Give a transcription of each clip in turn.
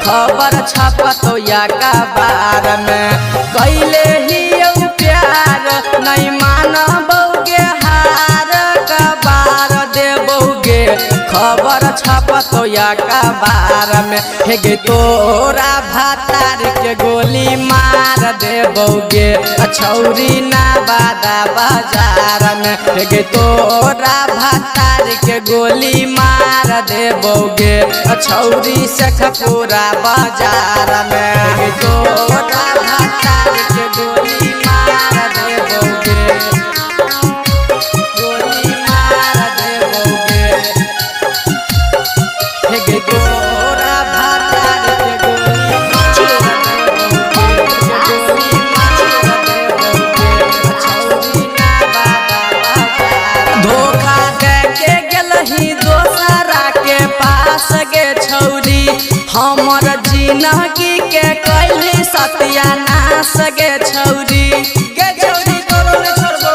खबर छपतो या कबार में कैले ही प्यार नहीं मानबोगे हार कबार देबोगे खबर छपतो या कबार में हेगे तोरा भातार के गोली मार देबोगे छौरी ना बादा बाजार में हेगे तोरा भातार के गोली मार देबोगे छौरी शेखपुरा बाजार में हेगे तोरा भातार के गोली मार देबोगे गोली मार देबोगे हेगे तोरा भातार के गोली धोखा दे के गेलही दोसरा के पास गे छौरी हमर जिंदगी के कैली सत्यानाश गे छौरी तोरो ने छोड़बो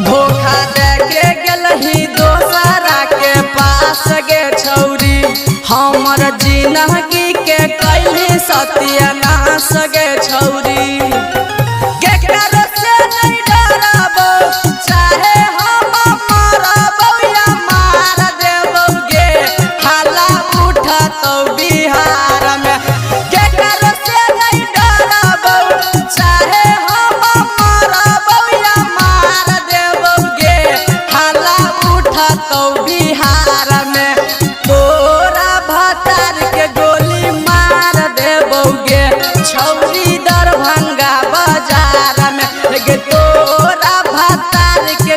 धोखा दे के गेलही दोसरा के पास गे छौरी हमर जिंदगी के कैली सत्यानाश गे छौरी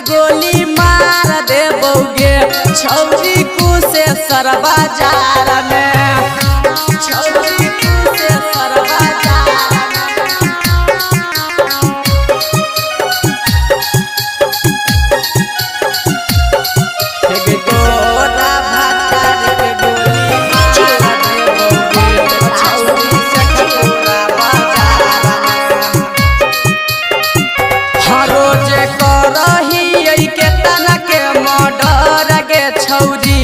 गोली मार देबोगे छौरी कुशेश्वर बाजार में छौरी कुशेश्वर बाजार हेगे तोरा भातार के गोली मार देबोगे छौरी शेखपुरा बाजार में हर रोज करही के तना के मर्डर गे छौरी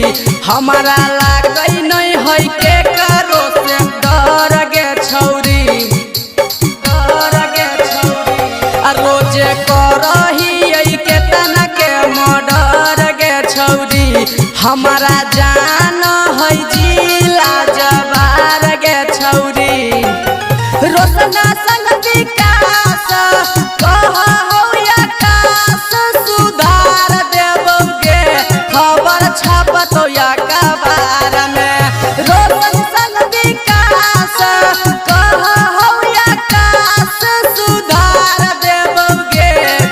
हमारा लागै नहीं है के करो से डर गे छौरी रोज करही के तना के मर्डर गे छौरी हमारा जान है जिला जवार गे छौरी रोशना संग विकास कह छपतो या कबार में रोशन संग विकास कह आकाश सुधार देबोगे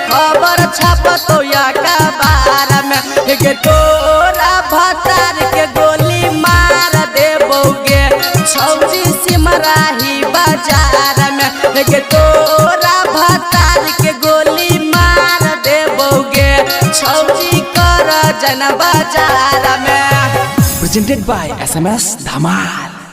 खबर छपतो या कबार में हेगे तोरा भातार के गोली मार देबोगे छौरी सिमराही बाजार में हेगे तोरा भातार के गोली मार देबोगे छौरी कर जन बाजार में presented by SMS Dhamal।